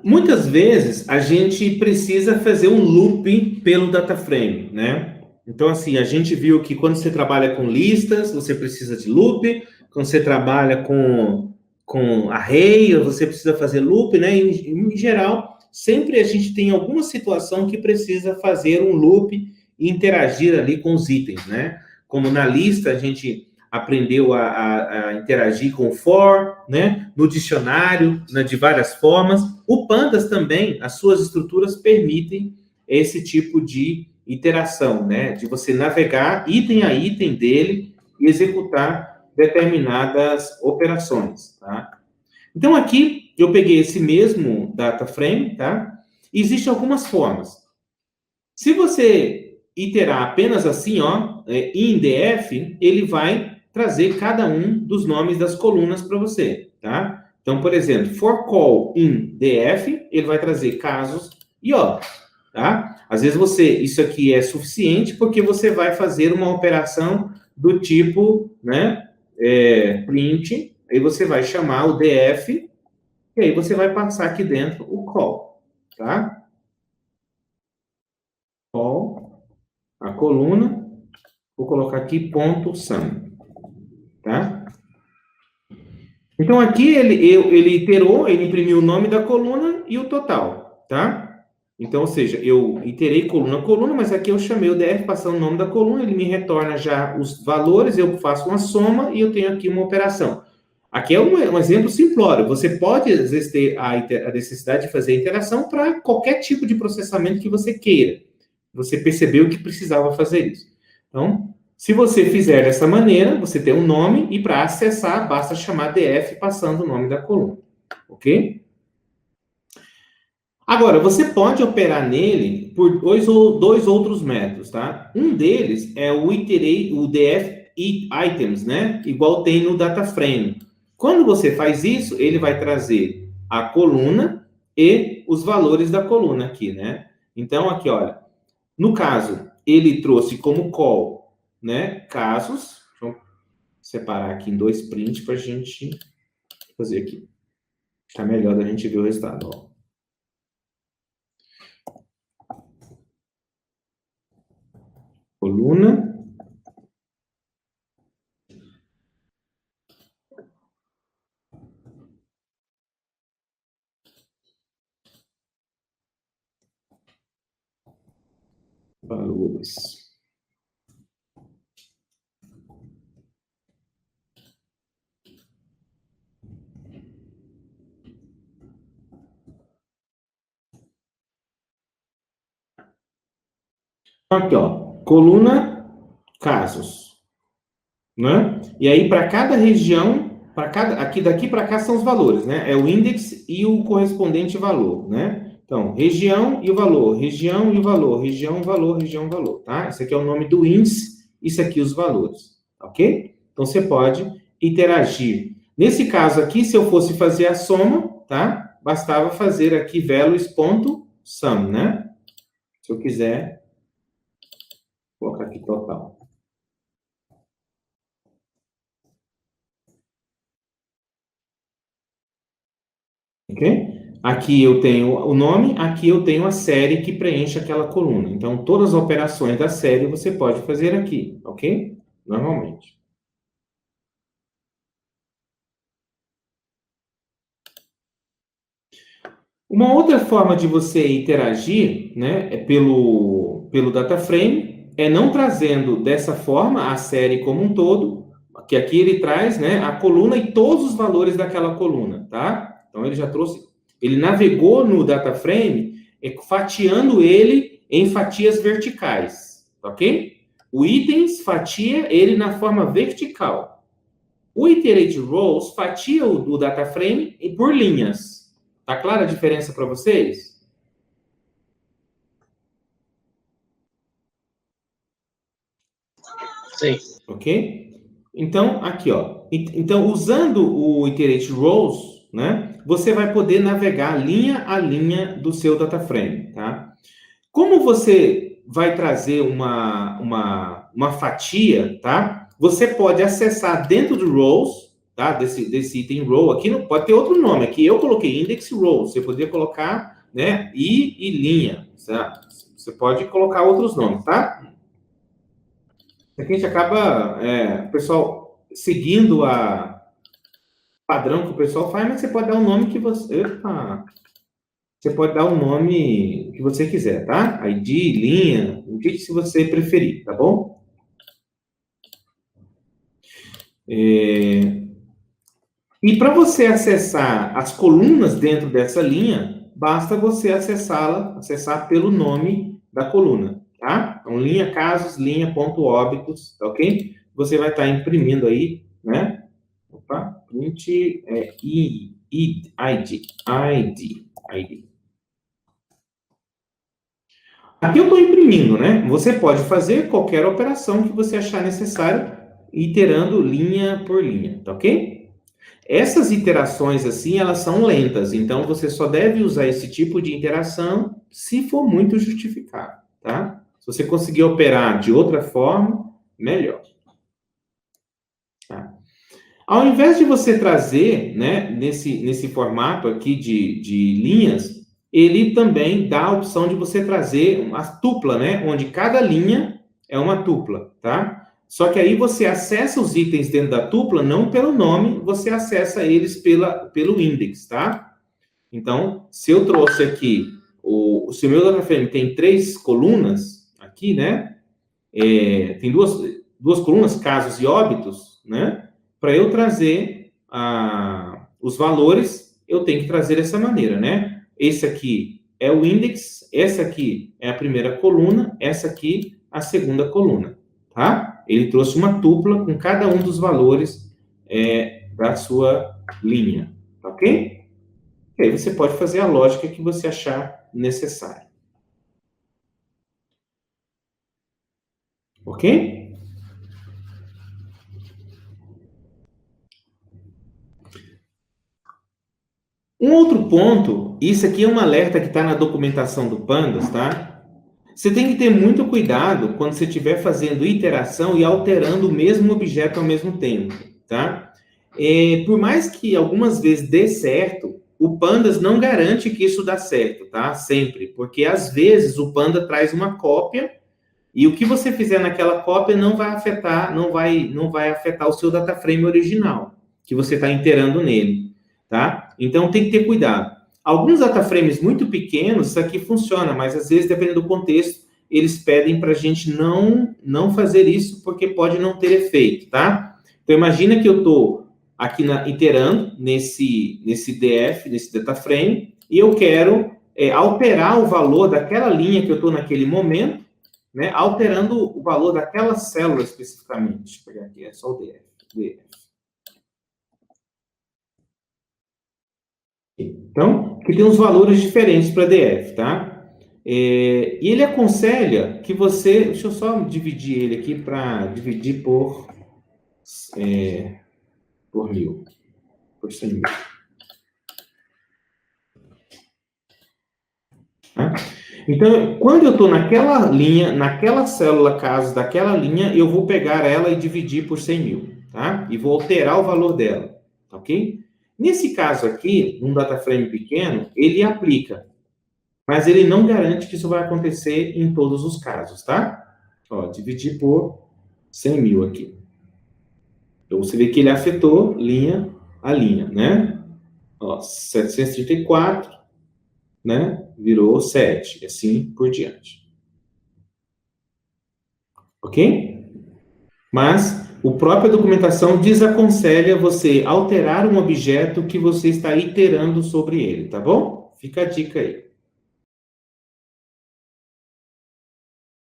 Muitas vezes a gente precisa fazer um loop pelo data frame, né? Então, assim, a gente viu que quando você trabalha com listas, você precisa de loop. Quando você trabalha com array, você precisa fazer loop, né? Em geral, sempre a gente tem alguma situação que precisa fazer um loop e interagir ali com os itens, né? Como na lista, a gente aprendeu a interagir com o for, né? No dicionário, né? De várias formas. O Pandas também, as suas estruturas permitem esse tipo de iteração, né? De você navegar item a item dele e executar determinadas operações, tá? Então, aqui, eu peguei esse mesmo data frame, tá? E existem algumas formas. Se você iterar apenas assim, ó, INDF, ele vai trazer cada um dos nomes das colunas para você, tá? Então, por exemplo, for call in df, ele vai trazer casos e ó, tá? Às vezes isso aqui é suficiente porque você vai fazer uma operação do tipo, né, print, aí você vai chamar o df e aí você vai passar aqui dentro o call, tá? Call, a coluna, vou colocar aqui ponto sum, tá? Então aqui ele iterou, ele imprimiu o nome da coluna e o total, tá? Então, ou seja, eu iterei coluna a coluna, mas aqui eu chamei o df passando o nome da coluna, ele me retorna já os valores, eu faço uma soma e eu tenho aqui uma operação. Aqui é um exemplo simplório. Você pode, às vezes, ter a necessidade de fazer a interação para qualquer tipo de processamento que você queira. Você percebeu que precisava fazer isso. Então, se você fizer dessa maneira, você tem um nome e para acessar, basta chamar df passando o nome da coluna. Ok? Agora, você pode operar nele por dois outros métodos, tá? Um deles é o df items, né? Igual tem no data frame. Quando você faz isso, ele vai trazer a coluna e os valores da coluna aqui, né? Então, aqui, olha, no caso, ele trouxe como call, né? Casos. Deixa eu separar aqui em dois prints para a gente fazer aqui. Tá melhor da gente ver o resultado, ó. Coluna. Valores. Aqui, ó, coluna casos, né? E aí para cada região, aqui daqui para cá são os valores, né? É o índice e o correspondente valor, né? Então, região e o valor, região e o valor, região, valor, região, valor, tá? Esse aqui é o nome do índice, isso aqui os valores, ok? Então você pode interagir. Nesse caso aqui, se eu fosse fazer a soma, tá? Bastava fazer aqui values.sum, né? Se eu quiser colocar aqui total. Ok? Aqui eu tenho o nome, aqui eu tenho a série que preenche aquela coluna. Então, todas as operações da série você pode fazer aqui, ok? Normalmente. Uma outra forma de você interagir, né, é pelo data frame, é não trazendo dessa forma a série como um todo, que aqui ele traz, né, a coluna e todos os valores daquela coluna, tá? Então ele já trouxe, ele navegou no data frame, fatiando ele em fatias verticais, ok? O itens fatia ele na forma vertical. O iterate rows fatia o data frame por linhas. Tá clara a diferença para vocês? Sim. Ok? Então, aqui, ó. Então, usando o iterate rows, né, você vai poder navegar linha a linha do seu data frame, tá? Como você vai trazer uma fatia, tá? Você pode acessar dentro do rows, tá? Desse item row aqui, não pode ter outro nome. Aqui eu coloquei index row, você poderia colocar, né, e linha, tá? Você pode colocar outros nomes, tá? Aqui a gente acaba, o pessoal, seguindo a padrão que o pessoal faz, mas você pode dar o nome que você... Epa! Você pode dar o nome que você quiser, tá? ID, linha, o que se você preferir, tá bom? E para você acessar as colunas dentro dessa linha, basta você acessar pelo nome da coluna, tá? Então, linha casos, linha ponto óbitos, tá ok? Você vai estar imprimindo aí, né? Opa, print ID. Aqui eu estou imprimindo, né? Você pode fazer qualquer operação que você achar necessário, iterando linha por linha, tá ok? Essas iterações, assim, elas são lentas, então você só deve usar esse tipo de interação se for muito justificado, tá? Se você conseguir operar de outra forma, melhor. Tá? Ao invés de você trazer, né, nesse formato aqui de linhas, ele também dá a opção de você trazer uma tupla, né, onde cada linha é uma tupla, tá? Só que aí você acessa os itens dentro da tupla não pelo nome, você acessa eles pelo index, tá? Então, se eu trouxe aqui, se o meu data frame tem 3 colunas, aqui, né? Tem duas colunas, casos e óbitos, né? Para eu trazer os valores, eu tenho que trazer dessa maneira, né? Esse aqui é o index, essa aqui é a primeira coluna, essa aqui a segunda coluna, tá? Ele trouxe uma tupla com cada um dos valores da sua linha, tá ok? E aí você pode fazer a lógica que você achar necessária. Ok? Um outro ponto, isso aqui é um alerta que está na documentação do Pandas, tá? Você tem que ter muito cuidado quando você estiver fazendo iteração e alterando o mesmo objeto ao mesmo tempo, tá? Por mais que algumas vezes dê certo, o Pandas não garante que isso dá certo, tá? Sempre, porque às vezes o Panda traz uma cópia e o que você fizer naquela cópia não vai afetar, não vai afetar o seu data frame original que você está iterando nele, tá? Então tem que ter cuidado. Alguns data frames muito pequenos, isso aqui funciona, mas às vezes, dependendo do contexto, eles pedem para a gente não fazer isso, porque pode não ter efeito, tá? Então, imagina que eu estou aqui iterando nesse DF, nesse data frame, e eu quero alterar o valor daquela linha que eu estou naquele momento, né, alterando o valor daquela célula especificamente. Deixa eu pegar aqui, é só o DF. Então, que tem uns valores diferentes para DF, tá? E ele aconselha que você... Deixa eu só dividir ele aqui para dividir por 1.000, por 100.000. Tá? Então, quando eu estou naquela linha, naquela célula caso daquela linha, eu vou pegar ela e dividir por 100.000, tá? E vou alterar o valor dela, ok? Nesse caso aqui, num data frame pequeno, ele aplica, mas ele não garante que isso vai acontecer em todos os casos, tá? Ó, dividir por 100.000 aqui. Então, você vê que ele afetou linha a linha, né? Ó, 734, né? Virou 7, e assim por diante. Ok? Mas a própria documentação desaconselha você alterar um objeto que você está iterando sobre ele, tá bom? Fica a dica aí.